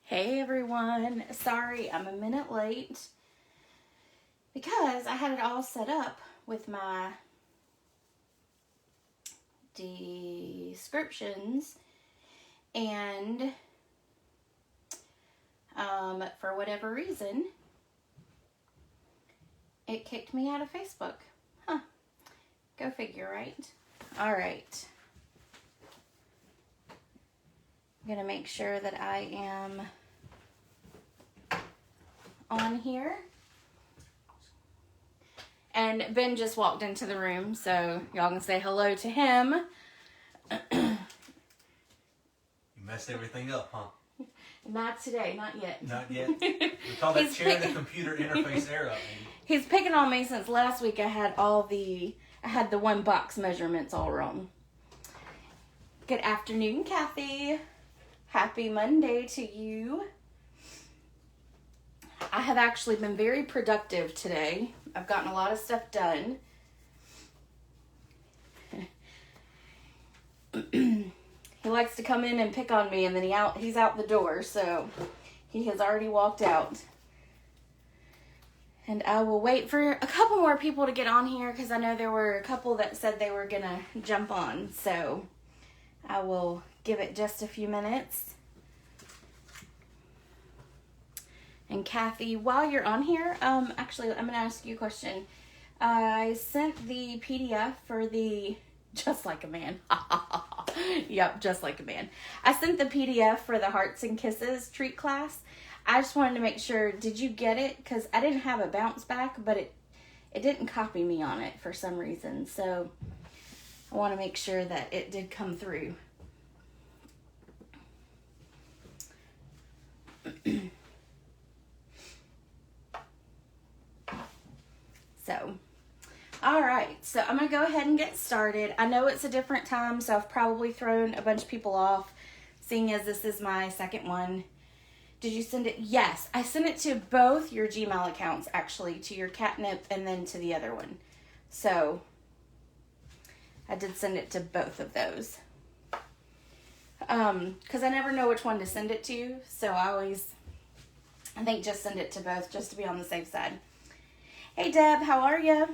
Hey everyone, sorry I'm a minute late because I had it all set up with my descriptions and for whatever reason it kicked me out of Facebook. Huh, go figure, right? All right. I'm gonna make sure that I am on here. And Ben just walked into the room, so y'all can say hello to him. You messed everything up, huh? Not today, not yet. Not yet? We call that sharing the computer interface era. He's picking on me since last week I had the one box measurements all wrong. Good afternoon, Kathy. Happy Monday to you. I have actually been very productive today. I've gotten a lot of stuff done. He likes to come in and pick on me, and then he's out the door, so he has already walked out. And I will wait for a couple more people to get on here because I know there were a couple that said they were gonna jump on, so I will give it just a few minutes. And Kathy, while you're on here, actually, I'm going to ask you a question. I sent the PDF for the Just Like a Man. Yep, Just Like a Man. I sent the PDF for the Hearts and Kisses treat class. I just wanted to make sure, did you get it? Because I didn't have a bounce back, but it didn't copy me on it for some reason. So I want to make sure that it did come through. So, all right, so I'm going to go ahead and get started. I know it's a different time, so I've probably thrown a bunch of people off, seeing as this is my second one. Did you send it? Yes, I sent it to both your Gmail accounts, actually, to your catnip and then to the other one. So, I did send it to both of those. Because I never know which one to send it to, so I think just send it to both just to be on the safe side. Hey Deb, how are you?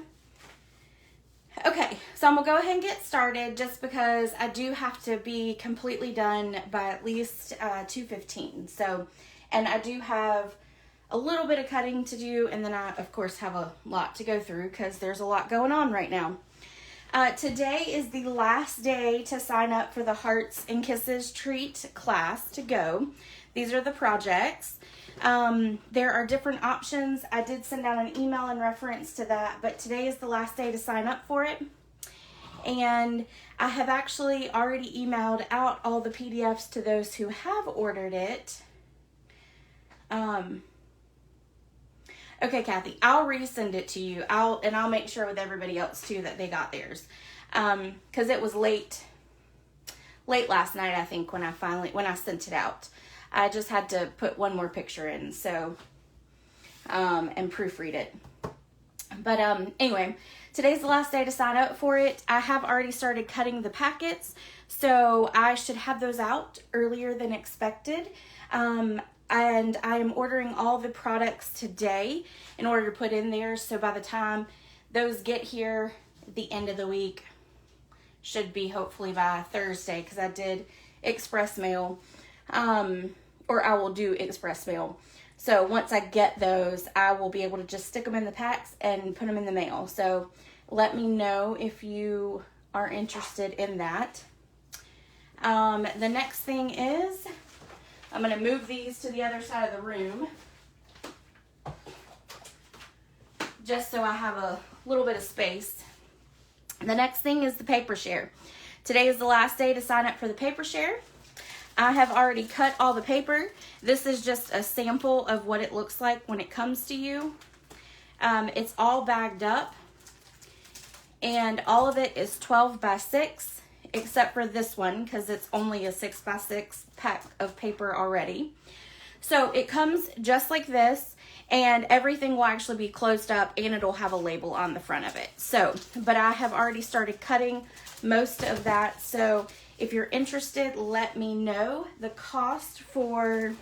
Okay, so I'm going to go ahead and get started just because I do have to be completely done by at least 2:15. So, and I do have a little bit of cutting to do, and then I, of course, have a lot to go through because there's a lot going on right now. Today is the last day to sign up for the Hearts and Kisses treat class to go. These are the projects. There are different options. I did send out an email in reference to that, but today is the last day to sign up for it. And I have actually already emailed out all the PDFs to those who have ordered it. Okay, Kathy, I'll resend it to you. I'll make sure with everybody else too that they got theirs. Cause it was late last night, I think, when I sent it out. I just had to put one more picture in, so, and proofread it. But, anyway, today's the last day to sign up for it. I have already started cutting the packets, so I should have those out earlier than expected. And I am ordering all the products today in order to put in there, so by the time those get here at the end of the week, should be hopefully by Thursday, because I did express mail, or I will do express mail. So once I get those, I will be able to just stick them in the packs and put them in the mail. So let me know if you are interested in that. The next thing is, I'm going to move these to the other side of the room, just so I have a little bit of space. The next thing is the paper share. Today is the last day to sign up for the paper share. I have already cut all the paper. This is just a sample of what it looks like when it comes to you. It's all bagged up, and all of it is 12 by 6, except for this one because it's only a 6 by 6 pack of paper already. So it comes just like this, and everything will actually be closed up, and it'll have a label on the front of it. So, but I have already started cutting most of that, so if you're interested, let me know. The cost for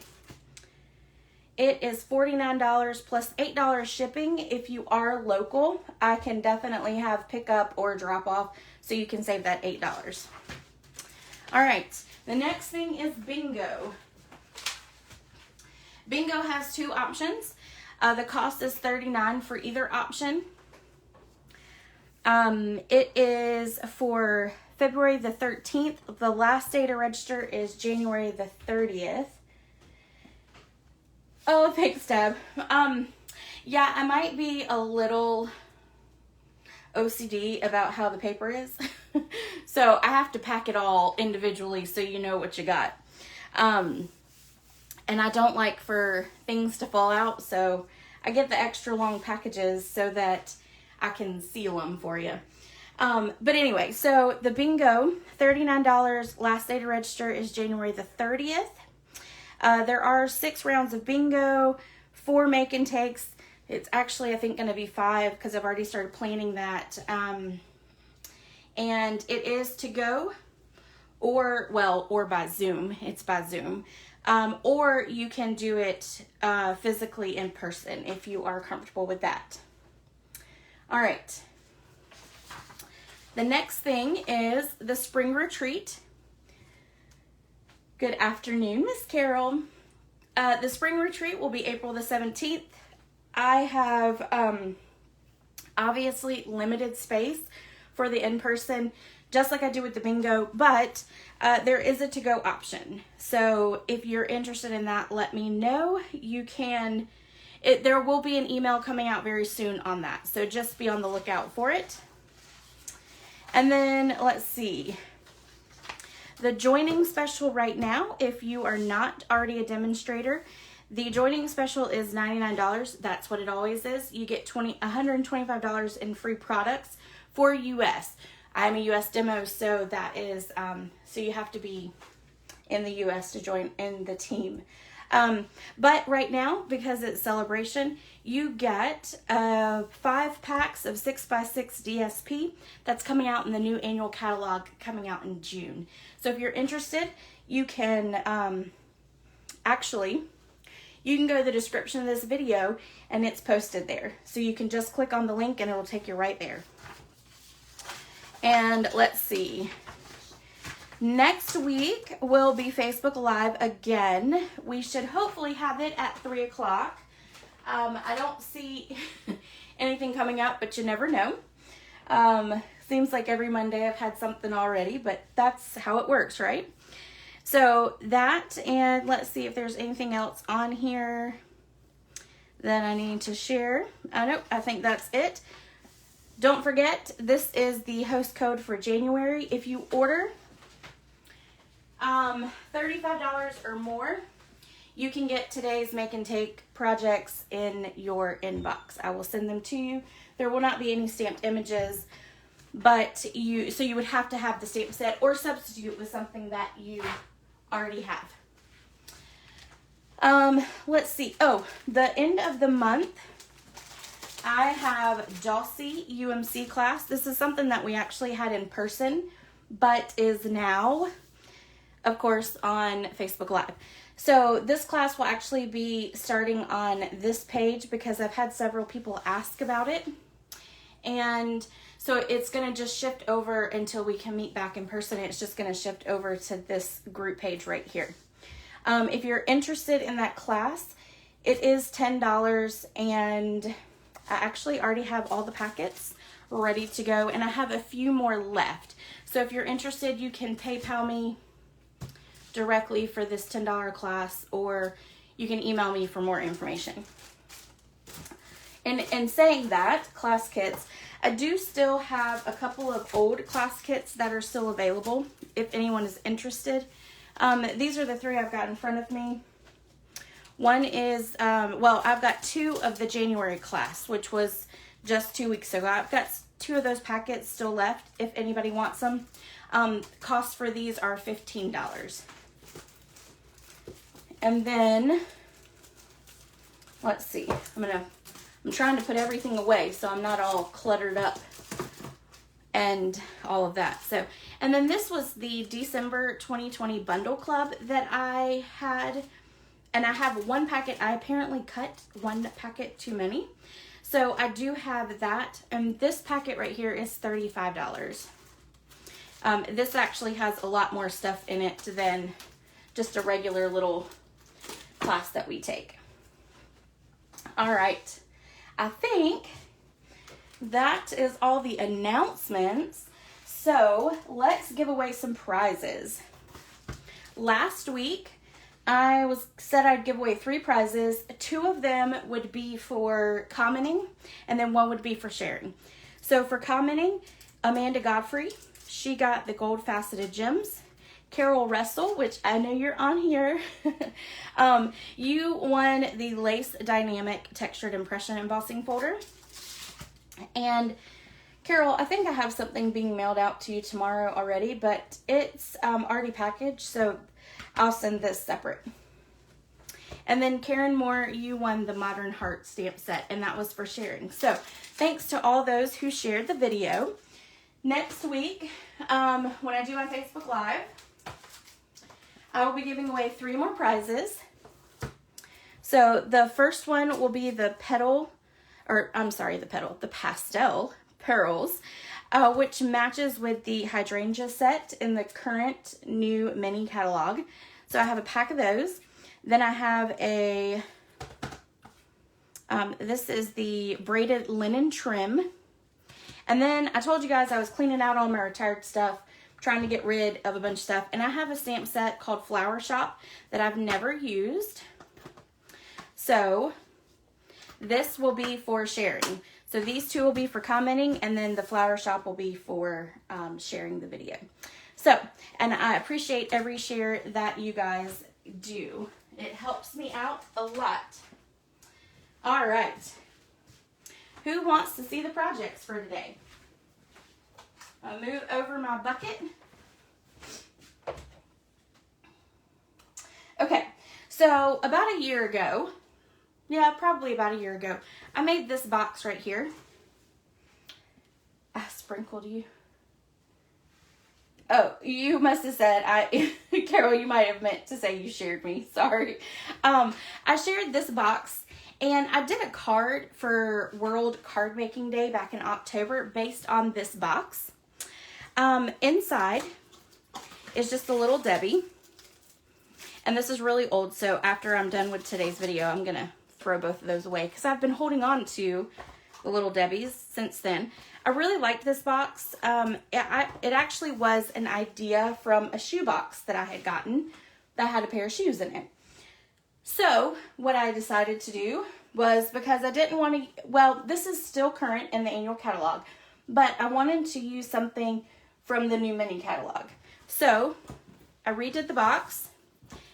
It is $49 plus $8 shipping. If you are local, I can definitely have pickup or drop off so you can save that $8. All right, the next thing is bingo. Bingo has two options. The cost is $39 for either option. It is for February the 13th. The last day to register is January the 30th. Oh, thanks, Deb. Yeah, I might be a little OCD about how the paper is. So I have to pack it all individually so you know what you got. And I don't like for things to fall out, so I get the extra long packages so that I can seal them for you. But anyway, so the bingo, $39. Last day to register is January the 30th. There are 6 rounds of bingo, 4 make and takes. It's actually, I think, going to be 5 because I've already started planning that. And it is to go or by Zoom. It's by Zoom. Or you can do it physically in person if you are comfortable with that. All right. The next thing is the spring retreat. Good afternoon, Miss Carol. The spring retreat will be April the 17th. I have obviously limited space for the in-person, just like I do with the bingo, but there is a to-go option. So if you're interested in that, let me know. You can, there will be an email coming out very soon on that. So just be on the lookout for it. And then let's see. The joining special right now, if you are not already a demonstrator, the joining special is $99. That's what it always is. You get $125 in free products for US. I'm a US demo, so that is, so you have to be in the US to join in the team. But right now, because it's celebration, you get 5 packs of 6x6 DSP. That's coming out in the new annual catalog coming out in June. So if you're interested, you can actually, you can go to the description of this video and it's posted there. So you can just click on the link and it'll take you right there. And let's see. Next week will be Facebook Live again. We should hopefully have it at 3 o'clock. I don't see anything coming up, but you never know. Seems like every Monday I've had something already, but that's how it works, right? So that, and let's see if there's anything else on here that I need to share. Nope, I think that's it. Don't forget, this is the host code for January. If you order $35 or more, you can get today's make and take projects in your inbox. I will send them to you. There will not be any stamped images, but you would have to have the stamp set or substitute with something that you already have. Let's see. Oh, the end of the month, I have Dulcie UMC class. This is something that we actually had in person, but is now, of course, on Facebook Live. So this class will actually be starting on this page because I've had several people ask about it. And so it's going to just shift over until we can meet back in person. It's just going to shift over to this group page right here. If you're interested in that class, it is $10, and I actually already have all the packets ready to go, and I have a few more left. So if you're interested, you can PayPal me directly for this $10 class, or you can email me for more information. And in saying that, class kits, I do still have a couple of old class kits that are still available if anyone is interested. These are the 3 I've got in front of me. One is, well, I've got 2 of the January class, which was just 2 weeks ago. I've got 2 of those packets still left if anybody wants them. Costs for these are $15. And then, let's see, I'm trying to put everything away so I'm not all cluttered up and all of that. So, and then this was the December 2020 bundle club that I had. And I have one packet. I apparently cut one packet too many. So I do have that. And this packet right here is $35. This actually has a lot more stuff in it than just a regular little class that we take. All right. I think that is all the announcements. So let's give away some prizes. Last week, I said I'd give away 3 prizes. 2 of them would be for commenting, and then 1 would be for sharing. So for commenting, Amanda Godfrey, she got the gold faceted gems. Carol Russell, which I know you're on here, you won the Lace Dynamic Textured Impression Embossing Folder. And Carol, I think I have something being mailed out to you tomorrow already, but it's already packaged, so I'll send this separate. And then Karen Moore, you won the Modern Heart stamp set, and that was for sharing. So thanks to all those who shared the video. Next week, when I do my Facebook Live, I will be giving away 3 more prizes. So the first one will be the pastel pearls, which matches with the hydrangea set in the current new mini catalog. So I have a pack of those. Then I have this is the braided linen trim. And then I told you guys I was cleaning out all my retired stuff, trying to get rid of a bunch of stuff. And I have a stamp set called Flower Shop that I've never used. So this will be for sharing. So these 2 will be for commenting, and then the Flower Shop will be for sharing the video. So, and I appreciate every share that you guys do. It helps me out a lot. All right. Who wants to see the projects for today? I'll move over my bucket. Okay, so about a year ago, probably about a year ago, I made this box right here. I sprinkled you. Oh, you must have said, Carol, you might have meant to say you shared me. Sorry. I shared this box, and I did a card for World Card Making Day back in October based on this box. Inside is just a little Debbie. And this is really old, so after I'm done with today's video, I'm going to throw both of those away because I've been holding on to the little Debbies since then. I really liked this box. It actually was an idea from a shoe box that I had gotten that had a pair of shoes in it. So what I decided to do was, because I didn't want to, well, this is still current in the annual catalog, but I wanted to use something from the new mini catalog. So I redid the box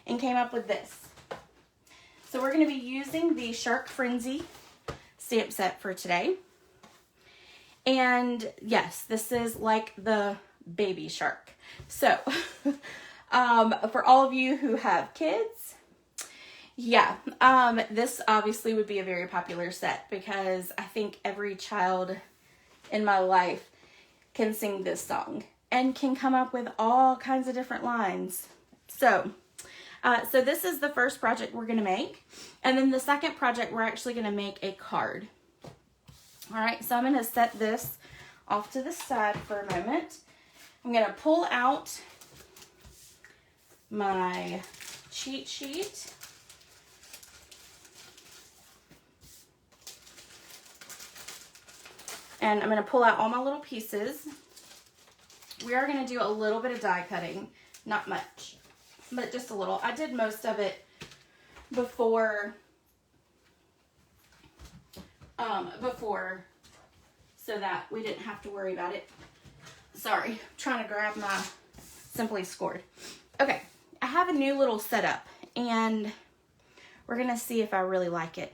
and came up with this. So we're going to be using the Shark Frenzy stamp set for today. And yes, this is like the baby shark. So for all of you who have kids, this obviously would be a very popular set because I think every child in my life can sing this song and can come up with all kinds of different lines. So this is the first project we're going to make. And then the second project, we're actually going to make a card. All right, so I'm going to set this off to the side for a moment. I'm going to pull out my cheat sheet. And I'm going to pull out all my little pieces. We are going to do a little bit of die cutting, not much, but just a little. I did most of it before so that we didn't have to worry about it. Sorry, I'm trying to grab my Simply Scored. Okay, I have a new little setup, and we're going to see if I really like it.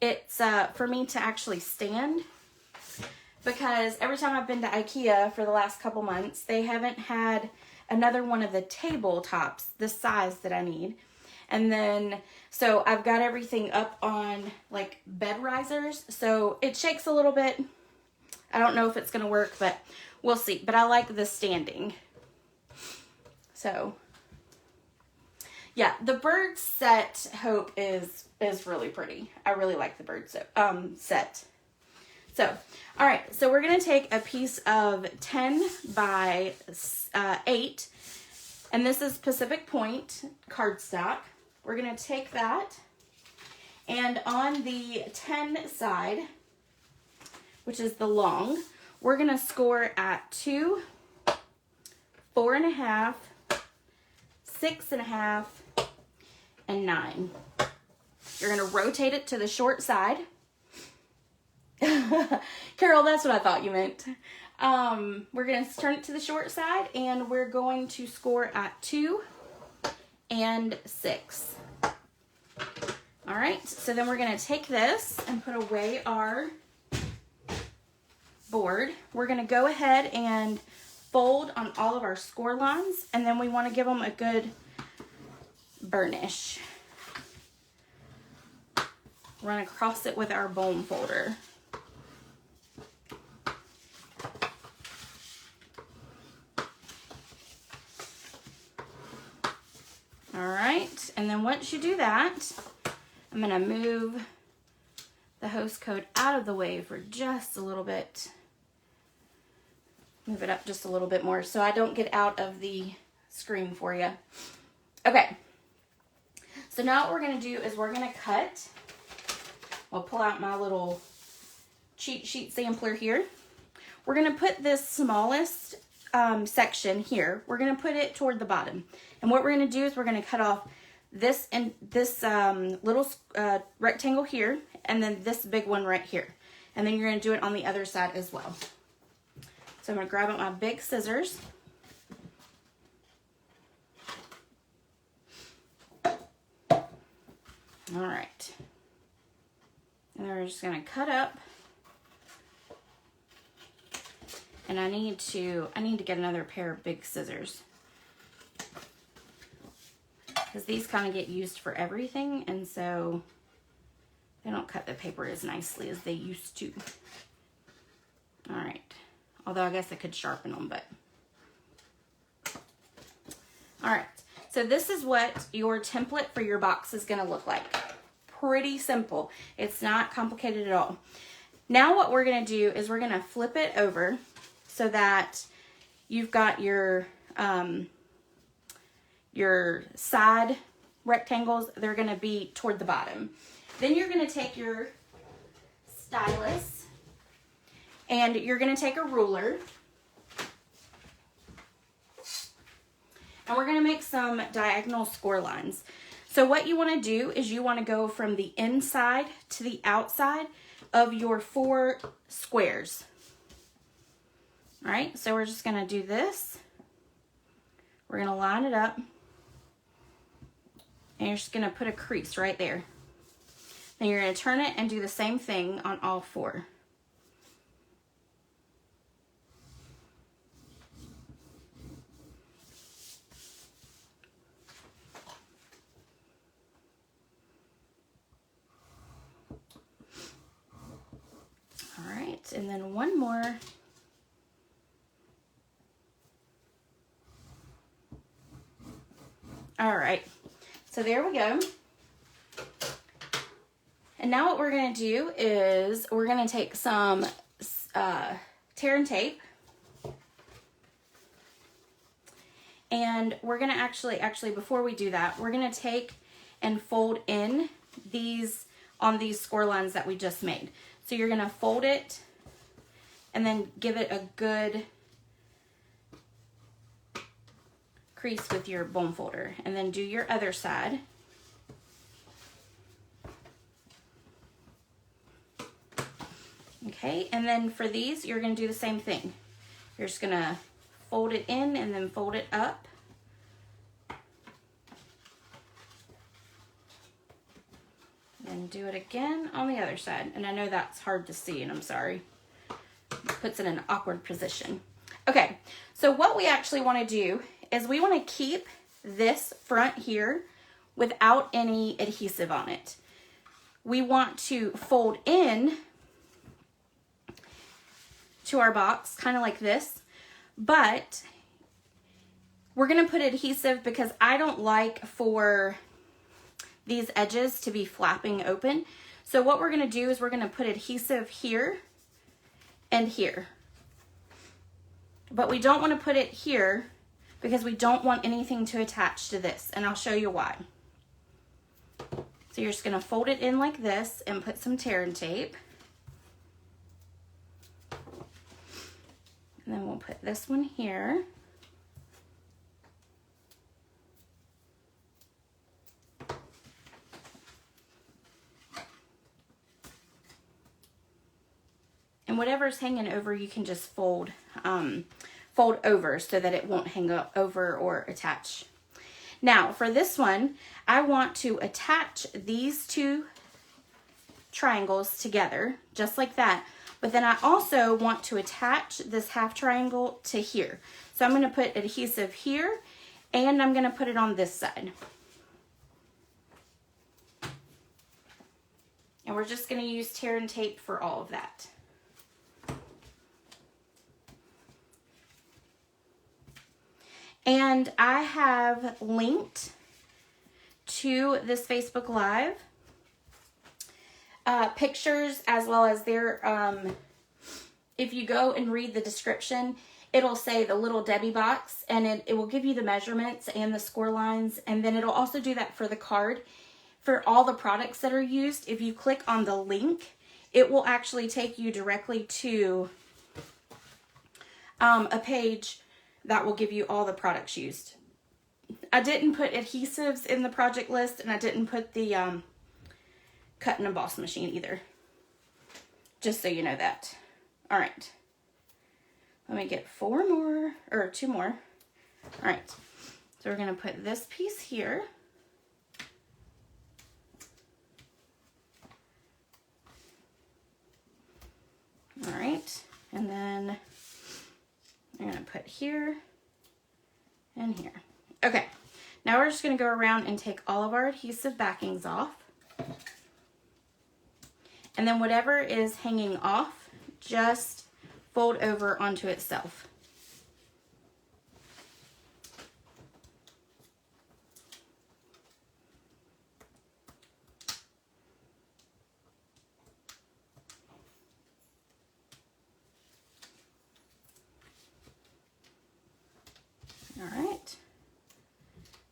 It's for me to actually stand, because every time I've been to IKEA for the last couple months, they haven't had another one of the tabletops the size that I need. And then, so I've got everything up on like bed risers. So it shakes a little bit. I don't know if it's going to work, but we'll see. But I like the standing. So, Yeah, the bird set Hope is really pretty. I really like the bird set. So, all right, so we're going to take a piece of 10 by 8, and this is Pacific Point cardstock. We're going to take that, and on the 10 side, which is the long, we're going to score at 2, 4.5, 6.5, and 9. You're going to rotate it to the short side. Carol, that's what I thought you meant. We're going to turn it to the short side, and we're going to score at 2 and 6. All right, so then we're going to take this and put away our board. We're going to go ahead and fold on all of our score lines, and then we want to give them a good burnish. Run across it with our bone folder. All right, and then once you do that, I'm gonna move the host code out of the way for just a little bit. Move it up just a little bit more so I don't get out of the screen for you. Okay, so now what we're gonna do is we're gonna cut. I'll pull out my little cheat sheet sampler here. We're gonna put this smallest section here. We're gonna put it toward the bottom. And what we're gonna do is we're gonna cut off this and this little rectangle here, and then this big one right here. And then you're gonna do it on the other side as well. So I'm gonna grab out my big scissors. All right. And we're just gonna cut up. And I need to get another pair of big scissors, because these kind of get used for everything, and so they don't cut the paper as nicely as they used to. All right. Although I guess I could sharpen them, but. All right. So this is what your template for your box is going to look like. Pretty simple. It's not complicated at all. Now what we're going to do is we're going to flip it over so that you've got your side rectangles. They're going to be toward the bottom. Then you're going to take your stylus and you're going to take a ruler. And we're going to make some diagonal score lines. So what you want to do is you want to go from the inside to the outside of your 4 squares. All right, so we're just going to do this. We're going to line it up. And you're just going to put a crease right there. Then you're going to turn it and do the same thing on all 4. All right, and then one more. All right, so there we go. And now what we're going to do is we're going to take some tear and tape. And we're going to actually before we do that, we're going to take and fold in these on these score lines that we just made. So you're going to fold it and then give it a good crease with your bone folder, and then do your other side. Okay, and then for these, you're going to do the same thing. You're just going to fold it in and then fold it up. And do it again on the other side. And I know that's hard to see, and I'm sorry. It puts it in an awkward position. Okay, so what we actually want to do is we want to keep this front here without any adhesive on it. We want to fold in to our box, kind of like this, but we're going to put adhesive because I don't like for these edges to be flapping open. So what we're going to do is we're going to put adhesive here and here. But we don't want to put it here because we don't want anything to attach to this. And I'll show you why. So you're just going to fold it in like this and put some tear and tape. And then we'll put this one here. And whatever's hanging over, you can just fold over so that it won't hang up over or attach. Now, for this one, I want to attach these two triangles together, just like that. But then I also want to attach this half triangle to here. So I'm going to put adhesive here, and I'm going to put it on this side. And we're just going to use tear and tape for all of that. And I have linked to this Facebook Live pictures as well as their, if you go and read the description, it'll say the Little Debbie box, and it will give you the measurements and the score lines, and then it'll also do that for the card. For all the products that are used, if you click on the link, it will actually take you directly to a page that will give you all the products used. I didn't put adhesives in the project list, and I didn't put the cut and emboss machine either. Just so you know that. All right. Let me get two more. All right. So we're going to put this piece here. All right. And then I'm going to put here and here. Okay, now we're just going to go around and take all of our adhesive backings off. And then whatever is hanging off, just fold over onto itself. All right.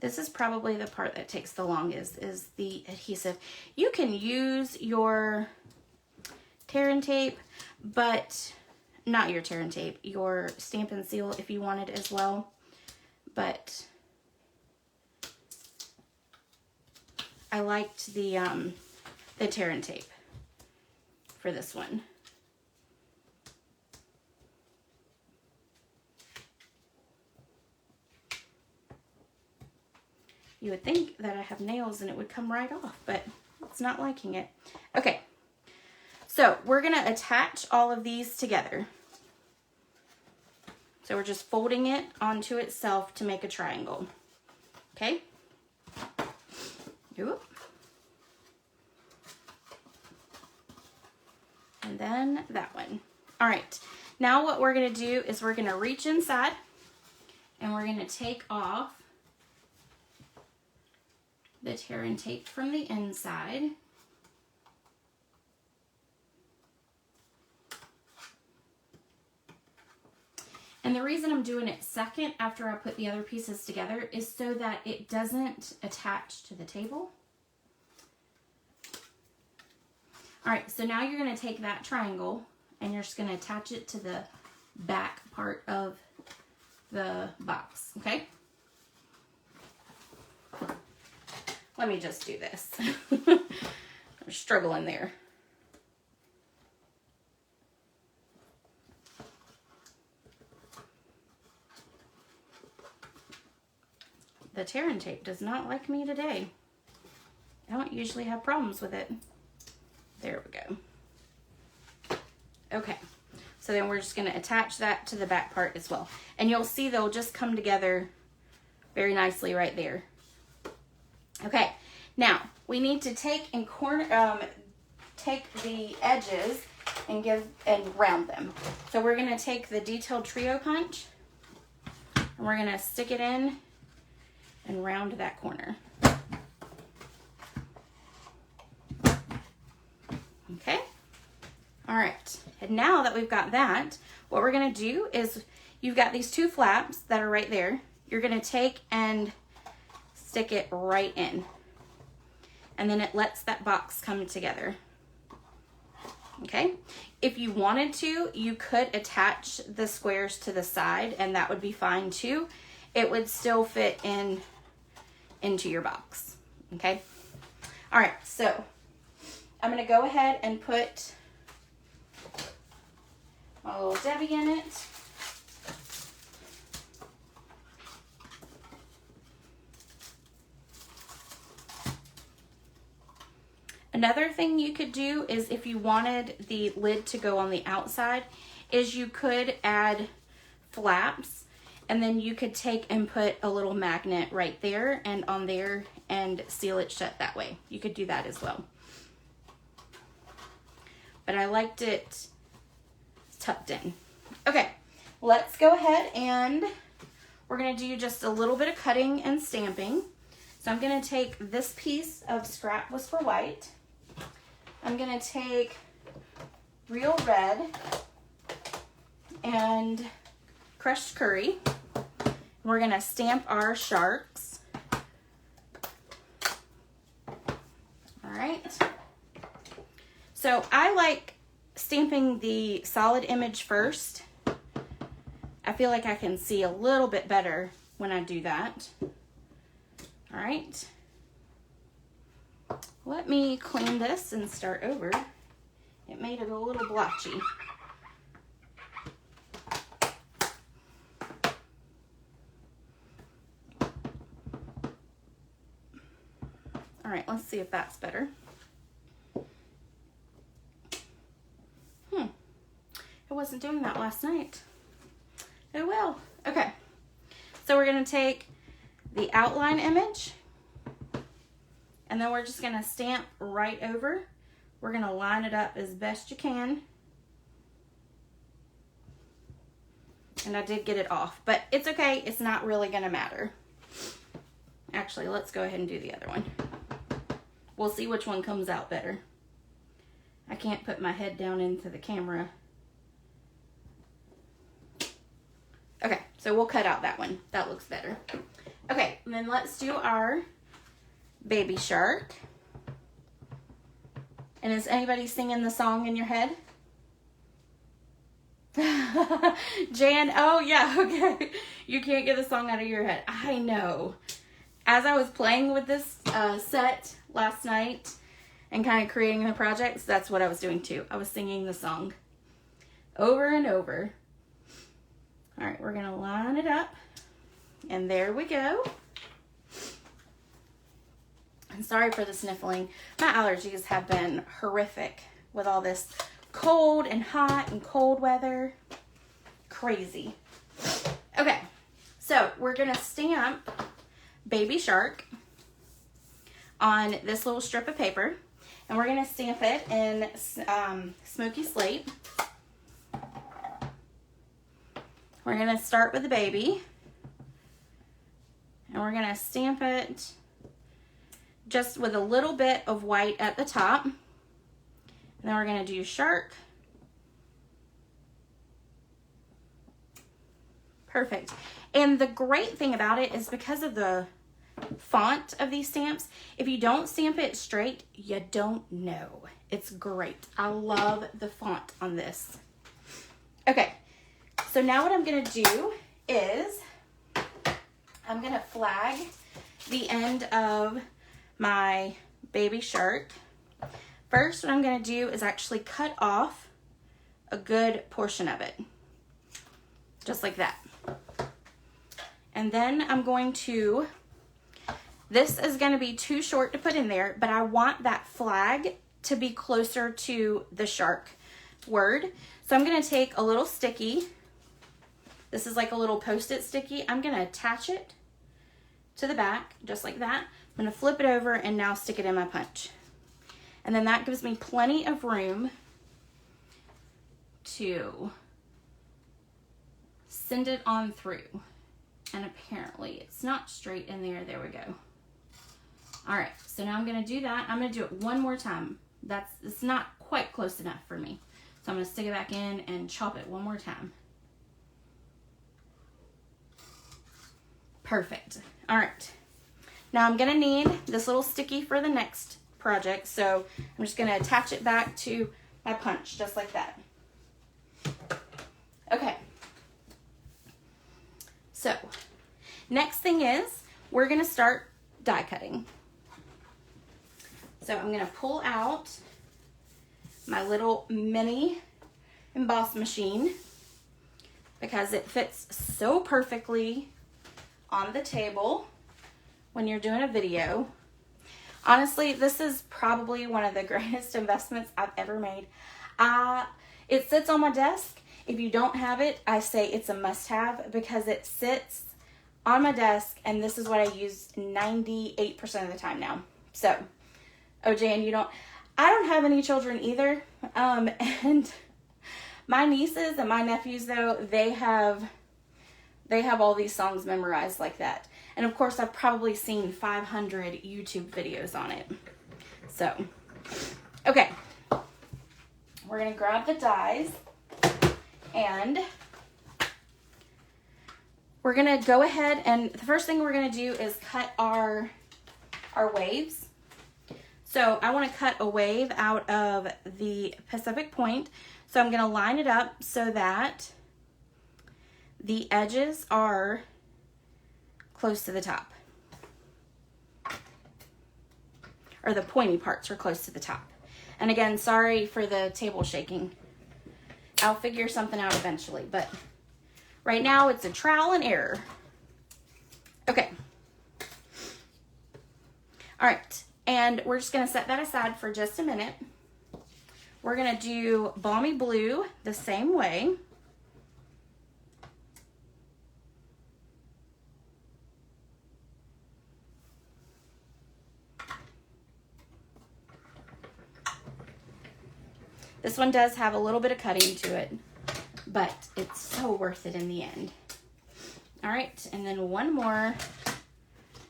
This is probably the part that takes the longest, is the adhesive. You can use your tear and tape, but not your tear and tape, your stamp and seal if you wanted as well. But I liked the tear and tape for this one. You would think that I have nails and it would come right off, but it's not liking it. Okay, so we're going to attach all of these together. So we're just folding it onto itself to make a triangle. Okay? Oop. And then that one. All right, now what we're going to do is we're going to reach inside and we're going to take off the tear and tape from the inside. And the reason I'm doing it second after I put the other pieces together is so that it doesn't attach to the table. All right, so now you're going to take that triangle and you're just going to attach it to the back part of the box, okay? Let me just do this. I'm struggling there. The tear and tape does not like me today. I don't usually have problems with it. There we go. Okay, so then we're just going to attach that to the back part as well. And you'll see they'll just come together very nicely right there. Okay, now we need to take and take the edges and round them. So we're going to take the detailed trio punch And we're gonna stick it in and round that corner. Okay. All right. And now that we've got that, what we're gonna do is, you've got these two flaps that are right there. You're gonna take and stick it right in. And then it lets that box come together. Okay. If you wanted to, you could attach the squares to the side and that would be fine too. It would still fit into your box. Okay. All right. So I'm going to go ahead and put my little Debbie in it. Another thing you could do is, if you wanted the lid to go on the outside, is you could add flaps and then you could take and put a little magnet right there and on there and seal it shut that way. You could do that as well. But I liked it tucked in. Okay, let's go ahead and we're gonna do just a little bit of cutting and stamping. So I'm gonna take this piece of Scrap Whisper White. I'm gonna take Real Red and Crushed Curry. We're gonna stamp our sharks. All right. So I like stamping the solid image first. I feel like I can see a little bit better when I do that. All right. Let me clean this and start over. It made it a little blotchy. All right, let's see if that's better. It wasn't doing that last night. It will. Okay. So we're going to take the outline image and then we're just going to stamp right over. We're going to line it up as best you can. And I did get it off, but it's okay. It's not really going to matter. Actually, let's go ahead and do the other one. We'll see which one comes out better. I can't put my head down into the camera. Okay, so we'll cut out that one. That looks better. Okay, and then let's do our baby shark. And is anybody singing the song in your head? Jan, oh yeah, okay. You can't get the song out of your head. I know. As I was playing with this set last night and kind of creating the projects, that's what I was doing too. I was singing the song over and over. All right, we're gonna line it up, and there we go. And sorry for the sniffling. My allergies have been horrific with all this cold and hot and cold weather. Crazy. Okay, so we're gonna stamp Baby Shark on this little strip of paper, and we're gonna stamp it in Smoky Slate. We're gonna start with the baby, and we're gonna stamp it just with a little bit of white at the top. And then we're gonna do shark. Perfect. And the great thing about it is, because of the font of these stamps, if you don't stamp it straight, you don't know. It's great. I love the font on this. Okay, so now what I'm gonna do is I'm gonna flag the end of my baby shark. First, what I'm gonna do is actually cut off a good portion of it, just like that. And then I'm going to, this is gonna be too short to put in there, but I want that flag to be closer to the shark word. So I'm gonna take a little sticky. This is like a little Post-it sticky. I'm gonna attach it to the back, just like that. I'm gonna flip it over and now stick it in my punch. And then that gives me plenty of room to send it on through. And apparently it's not straight in there. There we go. All right, so now I'm gonna do that. I'm gonna do it one more time. It's not quite close enough for me. So I'm gonna stick it back in and chop it one more time. Perfect. All right. Now I'm gonna need this little sticky for the next project. So I'm just gonna attach it back to my punch, just like that. Okay. So next thing is we're gonna start die cutting. So I'm gonna pull out my little mini emboss machine because it fits so perfectly on the table when you're doing a video. Honestly, this is probably one of the greatest investments I've ever made. It sits on my desk. If you don't have it, I say it's a must-have because it sits on my desk, and this is what I use 98% of the time now. So, OJ, and I don't have any children either, and my nieces and my nephews, though, they have all these songs memorized like that. And of course, I've probably seen 500 YouTube videos on it. So, okay. We're going to grab the dies, and we're going to go ahead, and the first thing we're going to do is cut our waves. So I want to cut a wave out of the Pacific Point. So I'm going to line it up so that the edges are close to the top. Or the pointy parts are close to the top. And again, sorry for the table shaking. I'll figure something out eventually, but right now it's a trial and error. Okay. All right, and we're just gonna set that aside for just a minute. We're gonna do Balmy Blue the same way. This one does have a little bit of cutting to it, but it's so worth it in the end. All right, and then one more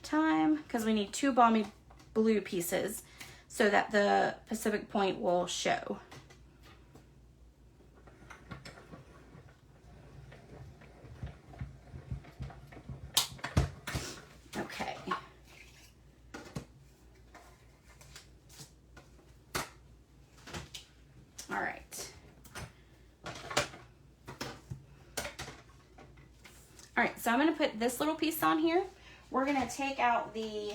time, because we need 2 Balmy Blue pieces so that the Pacific Point will show. Okay. All right. All right, so I'm going to put this little piece on here. We're going to take out the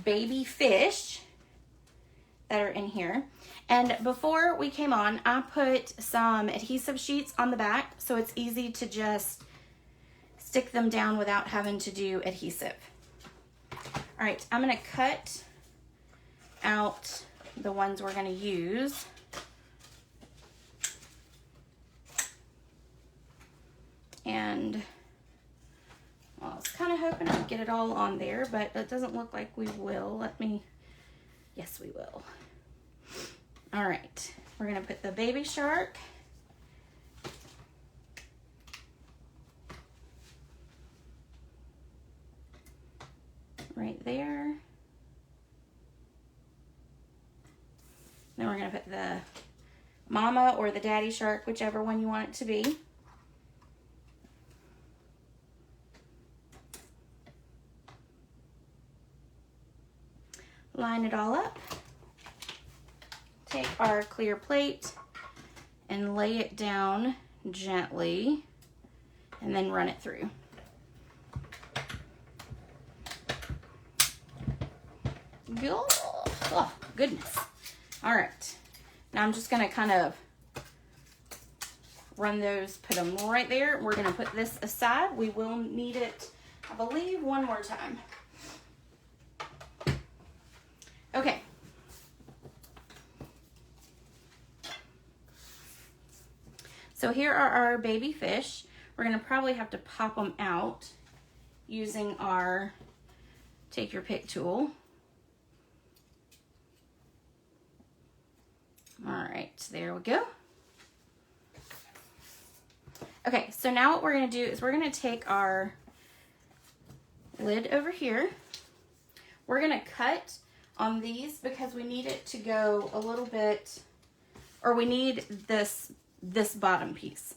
baby fish that are in here. And before we came on, I put some adhesive sheets on the back so it's easy to just stick them down without having to do adhesive. All right, I'm going to cut out the ones we're going to use. And well, I was kind of hoping I'd get it all on there, but it doesn't look like we will. Yes, we will. All right, we're gonna put the baby shark. Right there. Then we're gonna put the mama or the daddy shark, whichever one you want it to be. Line it all up. Take our clear plate and lay it down gently and then run it through. Oh, goodness. All right. Now I'm just going to kind of run those, put them right there. We're going to put this aside. We will need it, I believe, one more time. Okay. So here are our baby fish. We're going to probably have to pop them out using our take your pick tool. All right, there we go. Okay, so now what we're going to do is we're going to take our lid over here. We're gonna cut on these because we need it to go a little bit, or we need this bottom piece.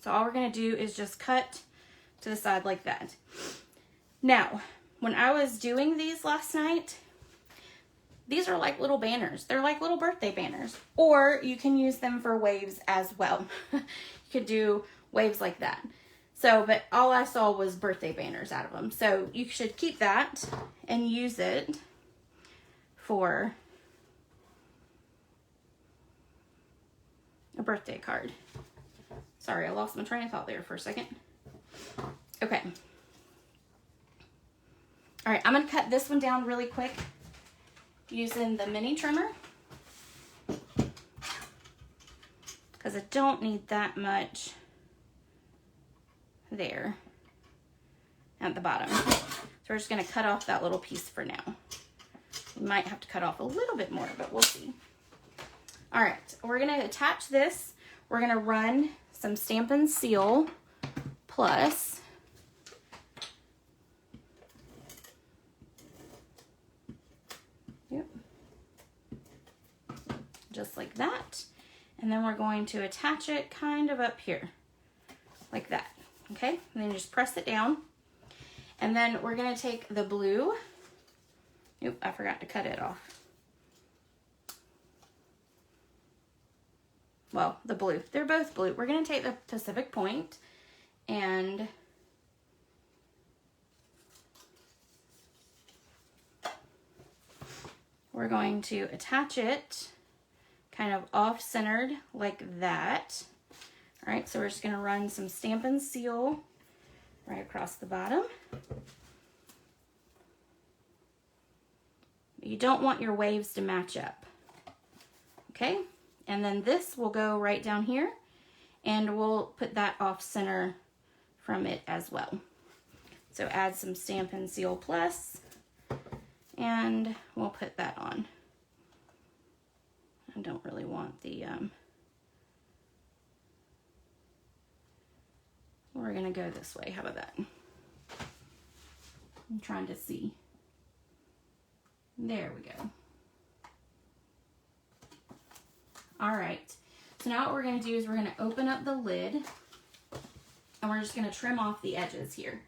So all we're gonna do is just cut to the side like that. Now, when I was doing these last night, these are like little banners. They're like little birthday banners, or you can use them for waves as well. You could do waves like that. So, but all I saw was birthday banners out of them. So you should keep that and use it for a birthday card. Sorry, I lost my train of thought there for a second. Okay. All right, I'm gonna cut this one down really quick using the mini trimmer because I don't need that much there at the bottom. So we're just gonna cut off that little piece for now. We might have to cut off a little bit more, but we'll see. All right, we're gonna attach this. We're gonna run some Stampin' Seal Plus. Yep. Just like that. And then we're going to attach it kind of up here, like that. Okay, and then just press it down. And then we're gonna take the blue. Oop, I forgot to cut it off. Well, the blue, they're both blue. We're gonna take the Pacific Point and we're going to attach it kind of off-centered like that. All right, so we're just gonna run some Stampin' Seal right across the bottom. You don't want your waves to match up. Okay, and then this will go right down here and we'll put that off center from it as well. So add some Stampin' Seal Plus and we'll put that on. I don't really want the, we're gonna go this way. How about that? I'm trying to see. There we go. All right, so now what we're gonna do is we're gonna open up the lid and we're just gonna trim off the edges here.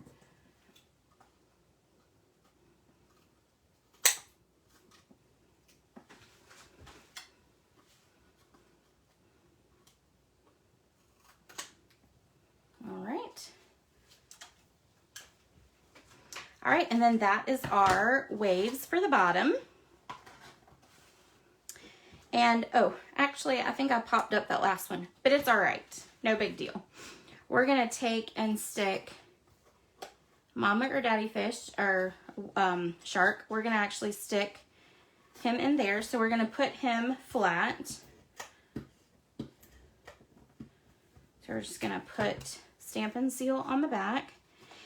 All right, and then that is our waves for the bottom. And, oh, actually, I think I popped up that last one, but it's all right. No big deal. We're gonna take and stick Mama or Daddy Fish, or Shark. We're gonna actually stick him in there. So we're gonna put him flat. So we're just gonna put Stampin' Seal on the back.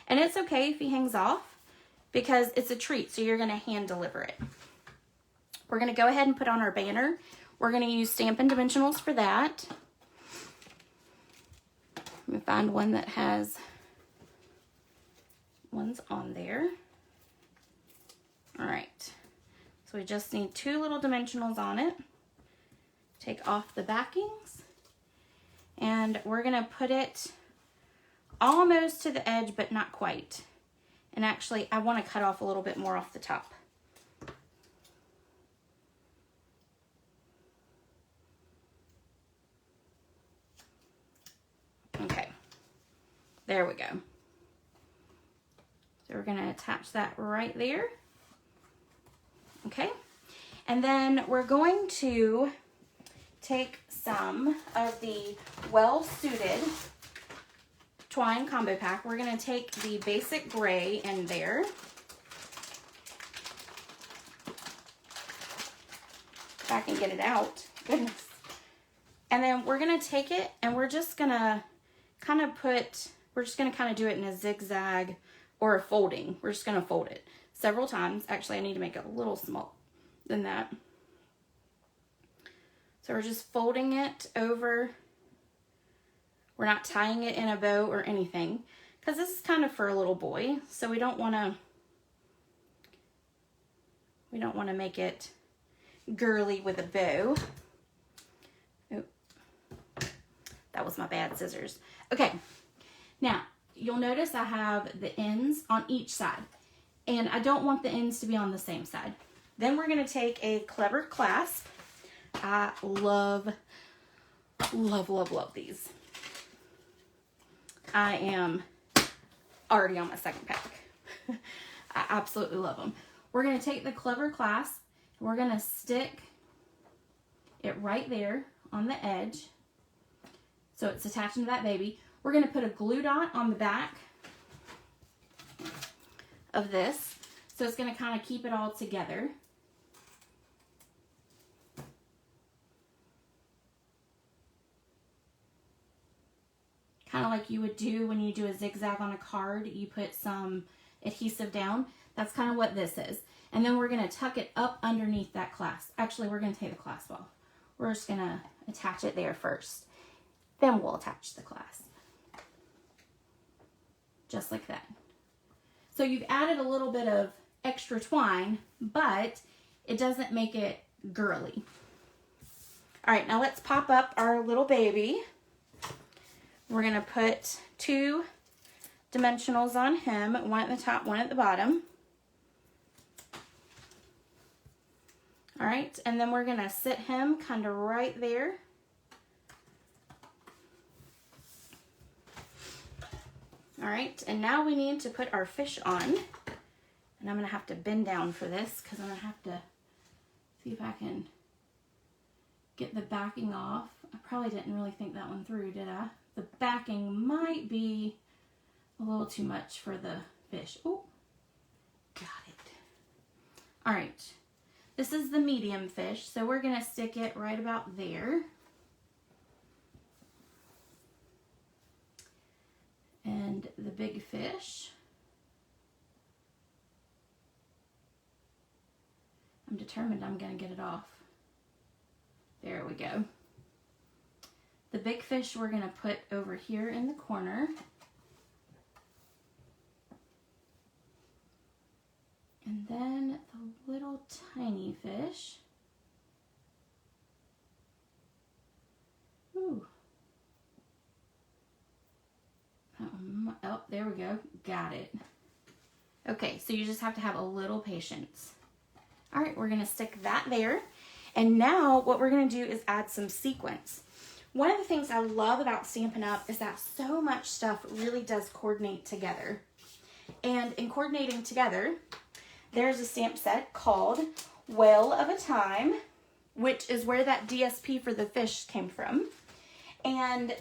And it's okay if he hangs off, because it's a treat, so you're gonna hand deliver it. We're gonna go ahead and put on our banner. We're gonna use Stampin' Dimensionals for that. Let me find one that has ones on there. All right, so we just need 2 little dimensionals on it. Take off the backings, and we're gonna put it almost to the edge, but not quite. And actually, I want to cut off a little bit more off the top. Okay, there we go. So we're going to attach that right there. Okay, and then we're going to take some of the well-suited twine combo pack. We're going to take the basic gray in there. If I can get it out. Goodness. And then we're going to take it and we're just going to kind of do it in a zigzag or a folding. We're just going to fold it several times. Actually, I need to make it a little smaller than that. So we're just folding it over. We're not tying it in a bow or anything, because this is kind of for a little boy, so we don't want to make it girly with a bow. Oh, that was my bad scissors. Okay, now you'll notice I have the ends on each side, and I don't want the ends to be on the same side. Then we're going to take a clever clasp. I love these. I am already on my second pack. I absolutely love them. We're going to take the clever clasp. We're going to stick it right there on the edge. So it's attaching to that baby. We're going to put a glue dot on the back of this. So it's going to kind of keep it all together. Kind of like you would do when you do a zigzag on a card, you put some adhesive down. That's kind of what this is. And then we're going to tuck it up underneath that clasp. Actually, we're going to take the clasp off. We're just going to attach it there first. Then we'll attach the clasp. Just like that. So you've added a little bit of extra twine, but it doesn't make it girly. All right, now let's pop up our little baby. We're going to put 2 dimensionals on him, one at the top, one at the bottom. All right, and then we're going to sit him kind of right there. All right, and now we need to put our fish on. And I'm going to have to bend down for this because I'm going to have to see if I can get the backing off. I probably didn't really think that one through, did I? The backing might be a little too much for the fish. Oh, got it. All right, this is the medium fish, so we're going to stick it right about there. And the big fish, I'm determined I'm going to get it off. There we go. The big fish we're going to put over here in the corner. And then the little tiny fish. Ooh. Oh, there we go. Got it. Okay, so you just have to have a little patience. All right, we're going to stick that there. And now what we're going to do is add some sequins. One of the things I love about Stampin' Up! Is that so much stuff really does coordinate together. And in coordinating together, there's a stamp set called Whale of a Time, which is where that DSP for the fish came from. And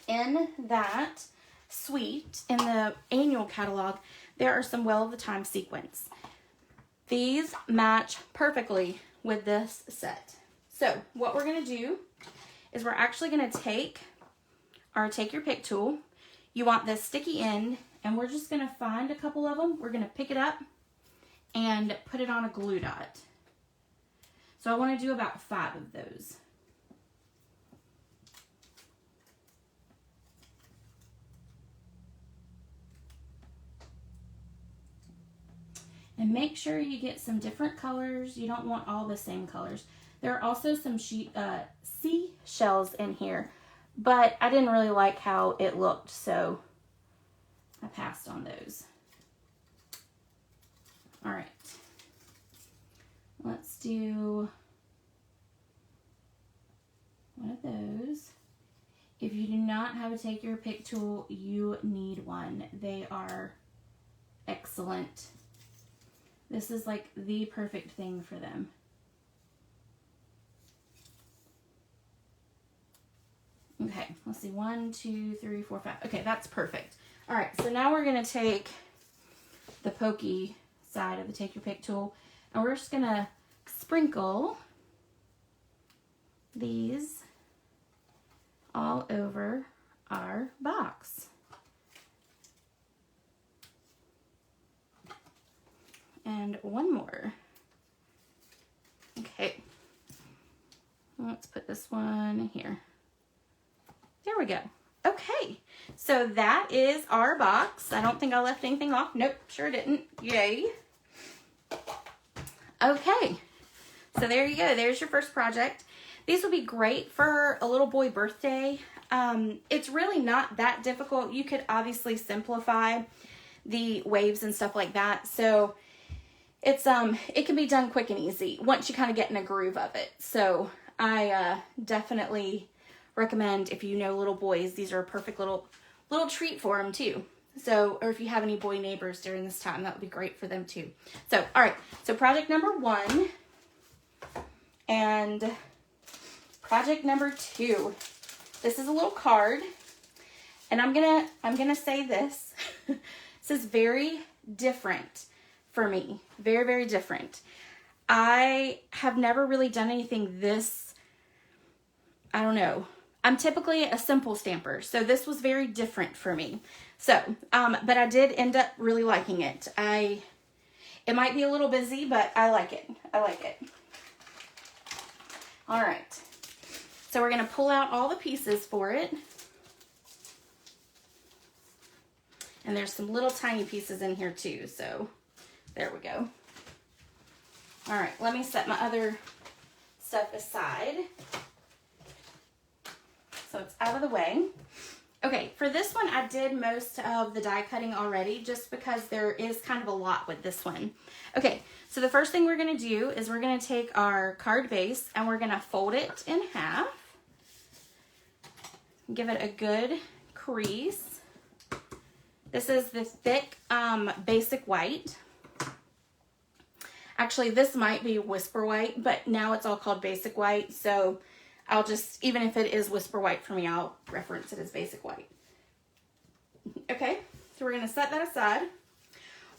in that suite, in the annual catalog, there are some Whale of a Time sequins. These match perfectly with this set. So what we're going to do is we're actually going to take our Take Your Pick tool. You want this sticky end, and we're just going to find a couple of them. We're going to pick it up and put it on a glue dot. So I want to do about 5 of those. And make sure you get some different colors. You don't want all the same colors. There are also some seashells in here, but I didn't really like how it looked, so I passed on those. All right. Let's do one of those. If you do not have a Take Your Pick tool, you need one. They are excellent. This is like the perfect thing for them. Okay, let's see. 1, 2, 3, 4, 5. Okay, that's perfect. All right, so now we're going to take the pokey side of the Take Your Pick tool, and we're just going to sprinkle these all over our box. And one more. Okay. Let's put this one here. There we go. Okay. So that is our box. I don't think I left anything off. Nope, sure didn't. Yay. Okay, so there you go. There's your first project. These would be great for a little boy birthday. It's really not that difficult. You could obviously simplify the waves and stuff like that. So it's it can be done quick and easy once you kind of get in a groove of it. So I definitely recommend, if you know little boys, these are a perfect little treat for them too. So, or if you have any boy neighbors during this time, that would be great for them too. So, all right. So project number 1 and project number 2. This is a little card, and I'm gonna say this. This is very different for me. Very, very different. I have never really done anything this, I don't know. I'm typically a simple stamper, so this was very different for me. So, but I did end up really liking it. It might be a little busy, but I like it. I like it. All right. So we're going to pull out all the pieces for it. And there's some little tiny pieces in here too, so there we go. All right, let me set my other stuff aside so it's out of the way. Okay, for this one, I did most of the die cutting already just because there is kind of a lot with this one. Okay, so the first thing we're going to do is we're going to take our card base and we're going to fold it in half. Give it a good crease. This is the thick basic white. Actually, this might be Whisper White, but now it's all called basic white, so I'll just, even if it is Whisper White for me, I'll reference it as basic white. Okay, so we're going to set that aside.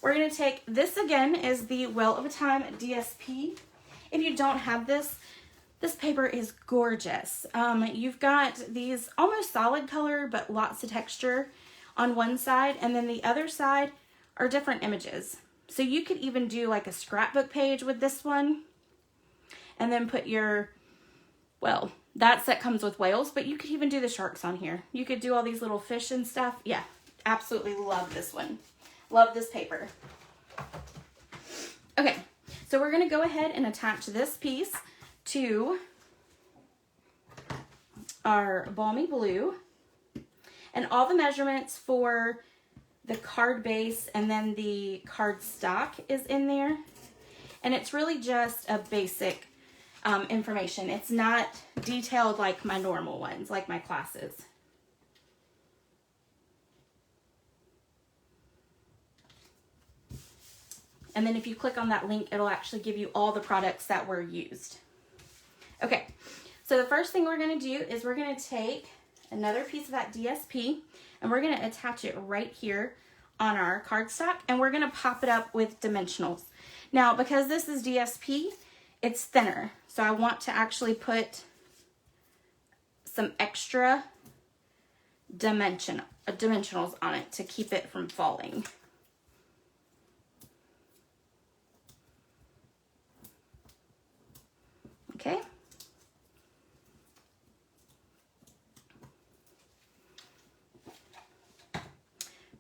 We're going to take, this again is the Well of a Time DSP. If you don't have this, this paper is gorgeous. You've got these almost solid color, but lots of texture on one side, and then the other side are different images. So you could even do like a scrapbook page with this one, and then put your, well, that set comes with whales, but you could even do the sharks on here. You could do all these little fish and stuff. Yeah, absolutely love this one. Love this paper. Okay, so we're gonna go ahead and attach this piece to our Balmy Blue. And all the measurements for the card base and then the card stock is in there. And it's really just a basic information. It's not detailed like my normal ones, like my classes. And then if you click on that link, it'll actually give you all the products that were used. Okay, so the first thing we're going to do is we're going to take another piece of that DSP and we're going to attach it right here on our cardstock, and we're going to pop it up with dimensionals. Now, because this is DSP, it's thinner, so I want to actually put some extra dimensionals on it to keep it from falling. Okay.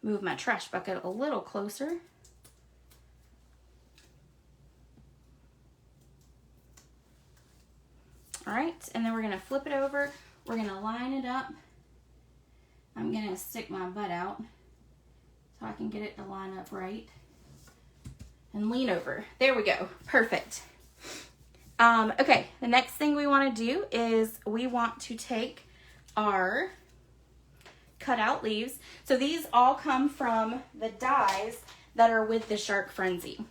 Move my trash bucket a little closer. All right, and then we're gonna flip it over. We're gonna line it up. I'm gonna stick my butt out so I can get it to line up right. And lean over. There we go, perfect. Okay, the next thing we wanna do is we want to take our cut out leaves. So these all come from the dies that are with the Shark Frenzy.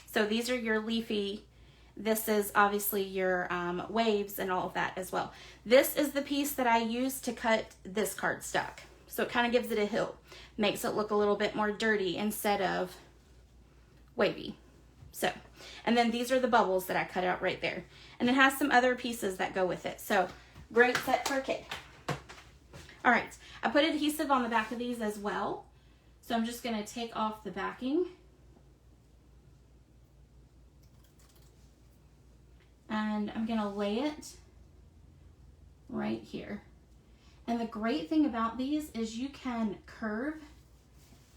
So these are your leafy, this is obviously your waves and all of that as well. This is the piece that I use to cut this cardstock. So it kind of gives it a hill, makes it look a little bit more dirty instead of wavy. So, and then these are the bubbles that I cut out right there. And it has some other pieces that go with it. So great set for a kid. All right, I put adhesive on the back of these as well. So I'm just gonna take off the backing. And I'm gonna lay it right here. And the great thing about these is you can curve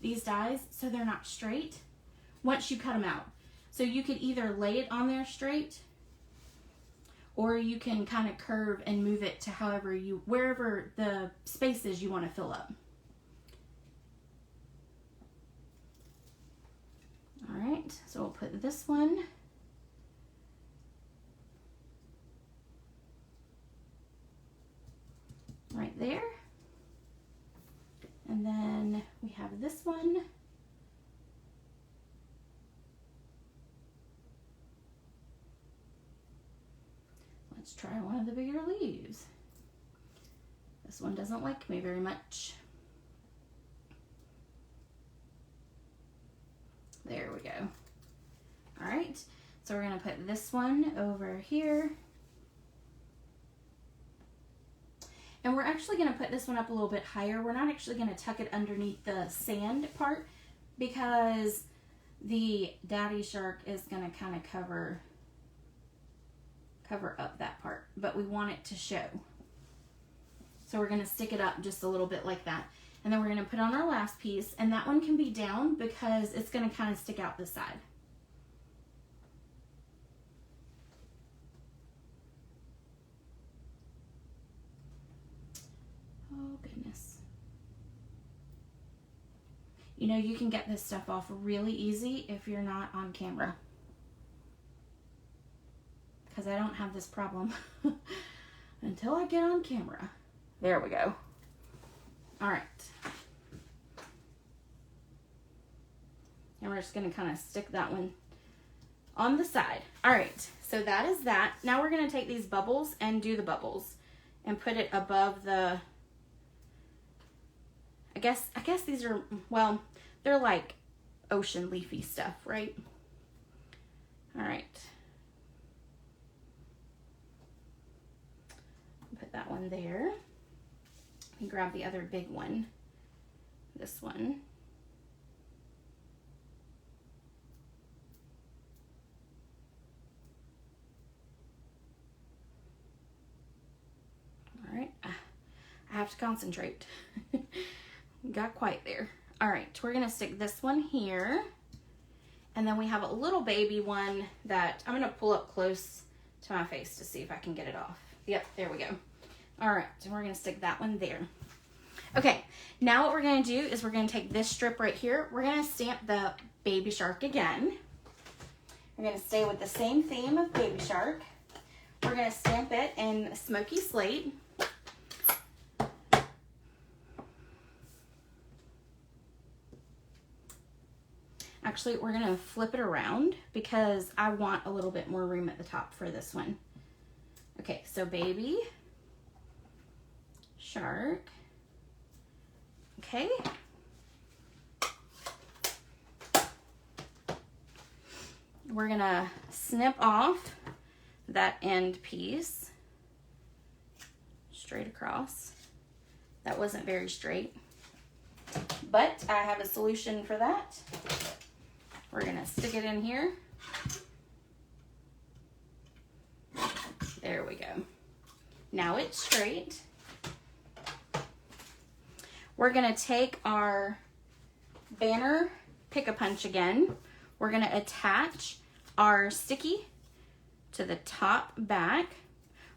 these dies so they're not straight once you cut them out. So you could either lay it on there straight, or you can kind of curve and move it to wherever the spaces you want to fill up. All right, so we'll put this one right there. And then we have this one. Let's try one of the bigger leaves. This one doesn't like me very much. There we go. All right, so we're gonna put this one over here. And we're actually gonna put this one up a little bit higher. We're not actually gonna tuck it underneath the sand part because the daddy shark is gonna kind of cover up that part, but we want it to show. So we're gonna stick it up just a little bit like that. And then we're gonna put on our last piece, and that one can be down because it's gonna kind of stick out this side. Oh goodness. You know, you can get this stuff off really easy if you're not on camera. Because I don't have this problem until I get on camera. There we go. All right. And we're just going to kind of stick that one on the side. All right, so that is that. Now we're going to take these bubbles and do the bubbles and put it above the, I guess these are, well, they're like ocean leafy stuff, right? All right. Put that one there. And grab the other big one. This one. All right. I have to concentrate. Got quiet there. All right, we're gonna stick this one here. And then we have a little baby one that I'm gonna pull up close to my face to see if I can get it off. Yep, there we go. All right, so we're gonna stick that one there. Okay, now what we're gonna do is we're gonna take this strip right here. We're gonna stamp the baby shark again. We're gonna stay with the same theme of baby shark. We're gonna stamp it in smoky slate. Actually, we're gonna flip it around because I want a little bit more room at the top for this one. Okay, so baby shark. Okay. We're gonna snip off that end piece straight across. That wasn't very straight, but I have a solution for that. We're gonna stick it in here. There we go. Now it's straight. We're gonna take our banner pick-a-punch again. We're gonna attach our sticky to the top back.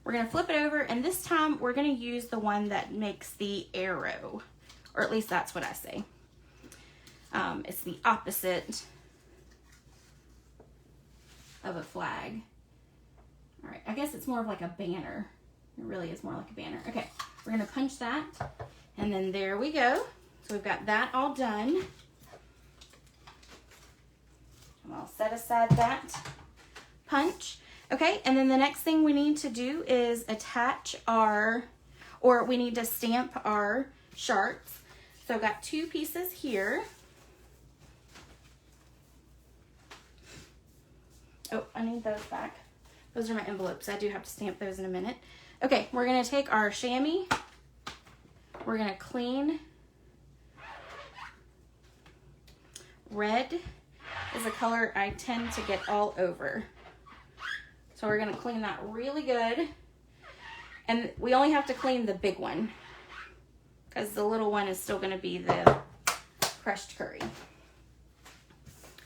We're gonna flip it over, and this time we're gonna use the one that makes the arrow, or at least that's what I say. It's the opposite of a flag. All right, I guess it's more of like a banner. It really is more like a banner. Okay, we're gonna punch that, and then there we go. So we've got that all done. And I'll set aside that punch. Okay, and then the next thing we need to do is attach our, or we need to stamp our sharks. So I've got two pieces here. Oh, I need those back. Those are my envelopes. I do have to stamp those in a minute. Okay, we're gonna take our chamois. We're gonna clean. Red is a color I tend to get all over. So we're gonna clean that really good. And we only have to clean the big one. because the little one is still going to be the crushed curry.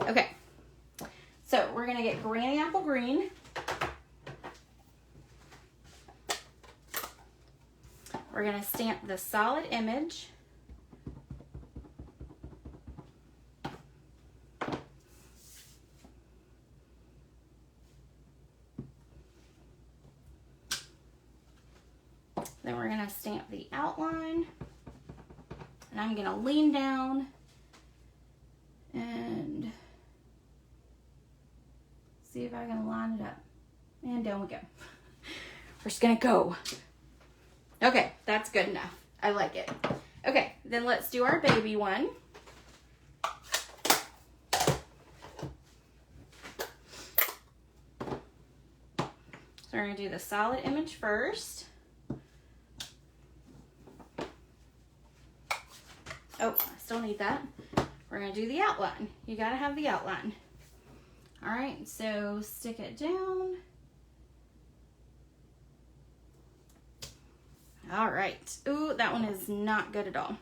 Okay, so we're going to get Granny Apple Green. We're going to stamp the solid image. Then we're going to stamp the outline. And I'm going to lean down and see if I can line it up. And down we go. We're just going to go. Okay, that's good enough. I like it. Okay, then let's do our baby one. So we're going to do the solid image first. Oh, I still need that. We're going to do the outline. You got to have the outline. All right, so stick it down. All right. Ooh, that one is not good at all.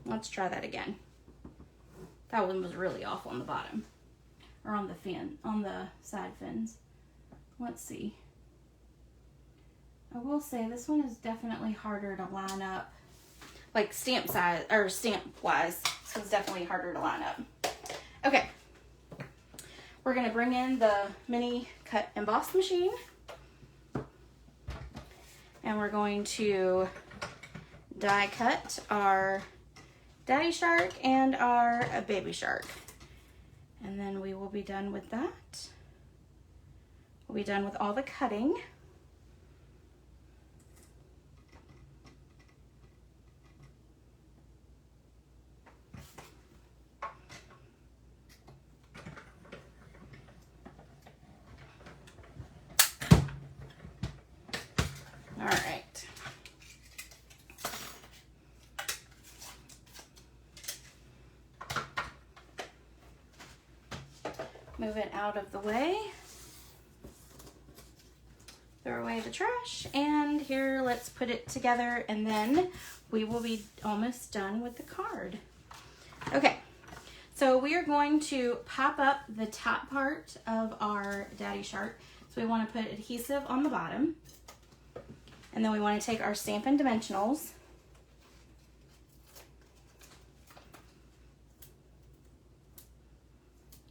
Let's try that again. That one was really awful on the bottom. Or on the fin, on the side fins. Let's see. I will say this one is definitely harder to line up. Like stamp size, or stamp wise. This one's definitely harder to line up. Okay. We're going to bring in the mini cut emboss machine. And we're going to die cut our daddy shark and our baby shark. And then we will be done with that. We'll be done with all the cutting. Move it out of the way. Throw away the trash. And here, let's put it together and then we will be almost done with the card. Okay, so we are going to pop up the top part of our daddy shark. So we want to put adhesive on the bottom. And then we want to take our Stampin' Dimensionals.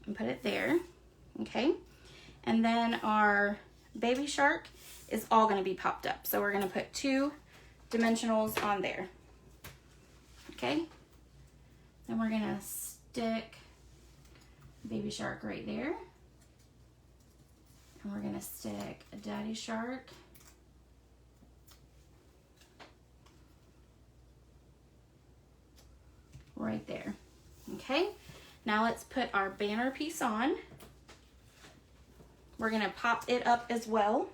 And put it there, okay? And then our baby shark is all gonna be popped up. So we're gonna put 2 dimensionals on there, okay? Then we're gonna stick baby shark right there. And we're gonna stick a daddy shark right there, okay? Now let's put our banner piece on. We're gonna pop it up as well.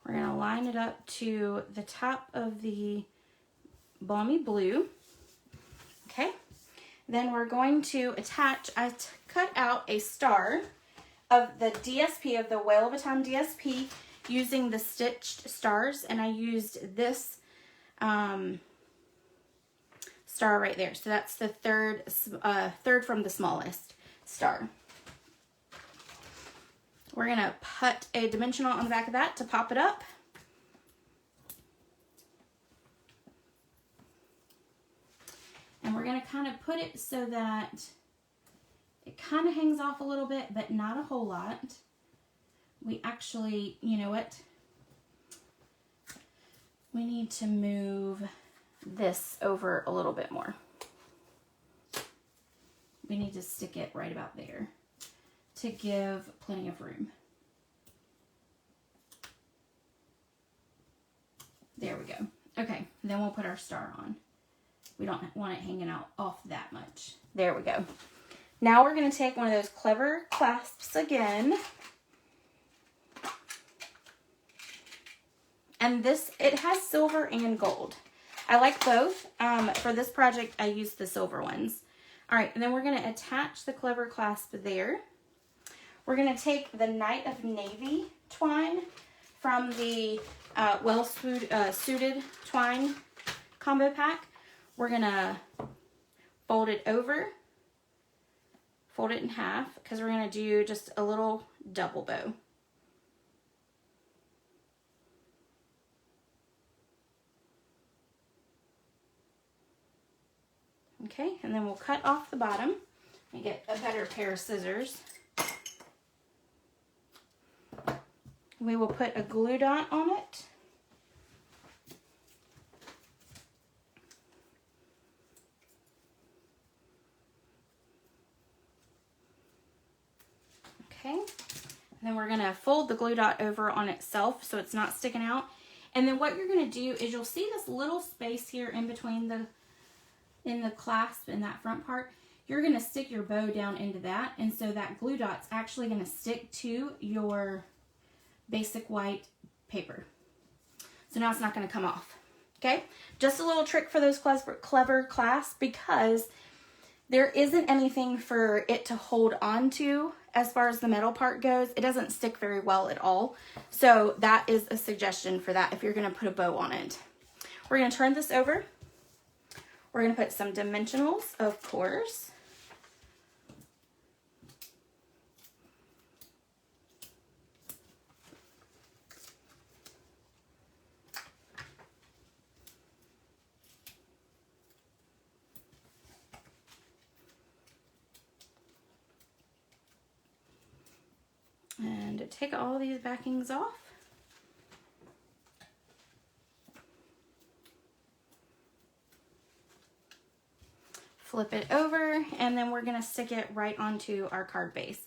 We're gonna line it up to the top of the Balmy Blue. Okay. Then we're going to attach, I cut out a star of the DSP, of the Whale of a Time DSP, using the stitched stars, and I used this star right there. So that's the third from the smallest star. We're gonna put a dimensional on the back of that to pop it up. And we're gonna kind of put it so that it kind of hangs off a little bit, but not a whole lot. We actually, you know what? We need to move this over a little bit more. We need to stick it right about there to give plenty of room. There we go. Okay, then we'll put our star on. We don't want it hanging out off that much. There we go. Now we're going to take one of those clever clasps again. And this, it has silver and gold. I like both. For this project, I used the silver ones. All right, and then we're going to attach the clever clasp there. We're going to take the Night of Navy twine from the suited twine combo pack. We're going to fold it over, fold it in half, because we're going to do just a little double bow. Okay, and then we'll cut off the bottom and get a better pair of scissors. We will put a glue dot on it. Okay, and then we're gonna fold the glue dot over on itself so it's not sticking out. And then what you're gonna do is you'll see this little space here in between the clasp in that front part. You're gonna stick your bow down into that, and so that glue dot's actually gonna stick to your basic white paper. So now it's not gonna come off, okay? Just a little trick for those clever clasps, because there isn't anything for it to hold on to as far as the metal part goes. It doesn't stick very well at all. So that is a suggestion for that if you're gonna put a bow on it. We're gonna turn this over. We're gonna put some dimensionals, of course. And take all these backings off. Flip it over, and then we're gonna stick it right onto our card base.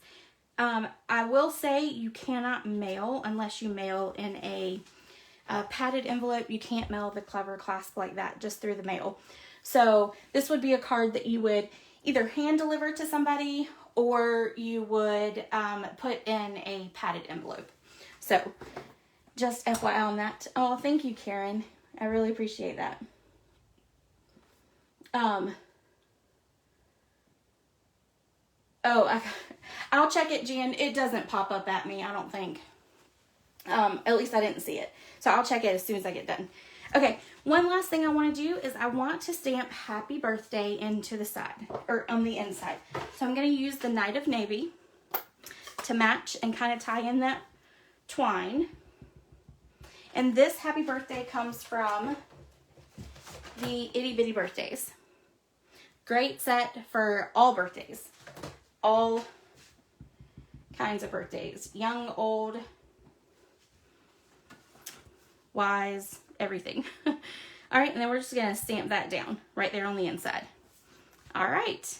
I will say you cannot mail unless you mail in a padded envelope. You can't mail the clever clasp like that just through the mail. So this would be a card that you would either hand deliver to somebody, or you would put in a padded envelope. So just FYI on that. Oh, thank you, Karen. I really appreciate that. I'll check it, Jan. It doesn't pop up at me, I don't think. At least I didn't see it. So I'll check it as soon as I get done. Okay, one last thing I want to do is I want to stamp happy birthday into the side, or on the inside. So I'm going to use the Night of Navy to match and kind of tie in that twine. And this happy birthday comes from the Itty Bitty Birthdays. Great set for all birthdays. All kinds of birthdays. Young, old, wise, everything. All right, and then we're just going to stamp that down right there on the inside. All right.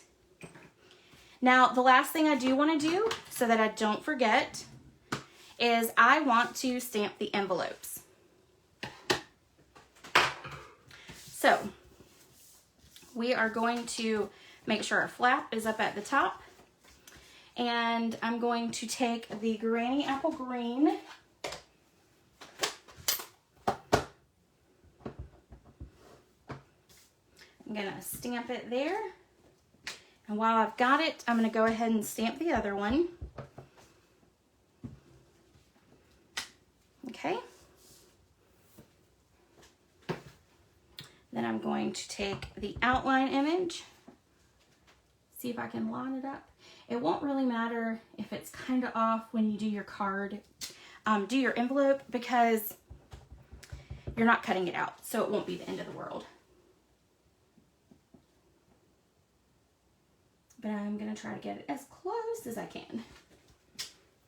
Now, the last thing I do want to do, so that I don't forget, is I want to stamp the envelopes. So, we are going to make sure our flap is up at the top. And I'm going to take the Granny Apple Green. I'm going to stamp it there. And while I've got it, I'm going to go ahead and stamp the other one. Okay. Then I'm going to take the outline image. See if I can line it up. It won't really matter if it's kind of off when you do your card, do your envelope, because you're not cutting it out, so it won't be the end of the world. But I'm going to try to get it as close as I can.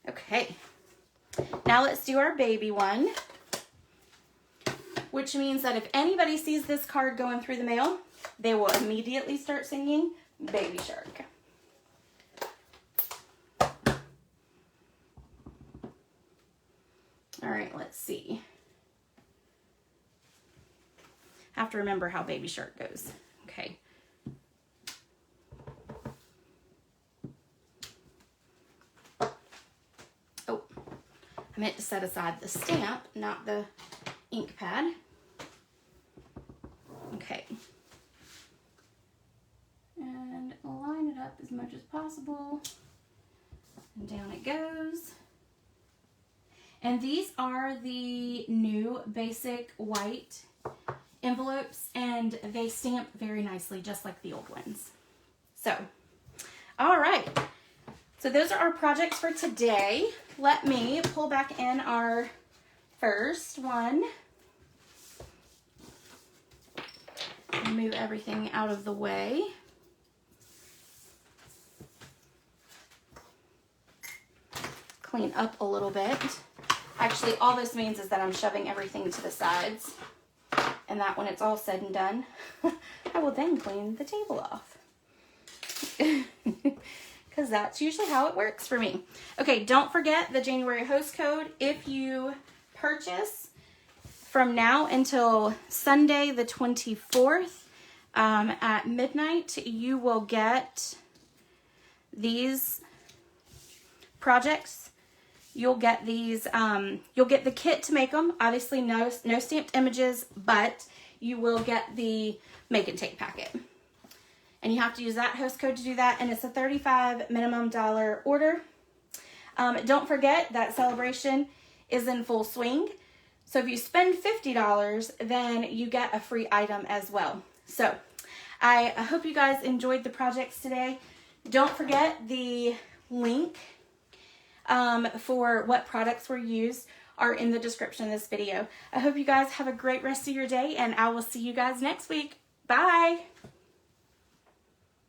Okay. Now let's do our baby one, which means that if anybody sees this card going through the mail, they will immediately start singing Baby Shark. All right, let's see. I have to remember how Baby Shark goes. Okay. Oh, I meant to set aside the stamp, not the ink pad. possible. And down it goes. And these are the new basic white envelopes, and they stamp very nicely, just like the old ones. So, all right. So those are our projects for today. Let me pull back in our first one. Move everything out of the way. Clean up a little bit. Actually, all this means is that I'm shoving everything to the sides, and that when it's all said and done, I will then clean the table off. Because that's usually how it works for me. Okay, don't forget the January host code. If you purchase from now until Sunday the 24th at midnight, you will get these projects. You'll get these, you'll get the kit to make them. Obviously no stamped images, but you will get the make and take packet. And you have to use that host code to do that. And it's a $35 minimum order. Don't forget that celebration is in full swing. So if you spend $50, then you get a free item as well. So I hope you guys enjoyed the projects today. Don't forget the link for what products were used are in the description of this video. I hope you guys have a great rest of your day, and I will see you guys next week. Bye!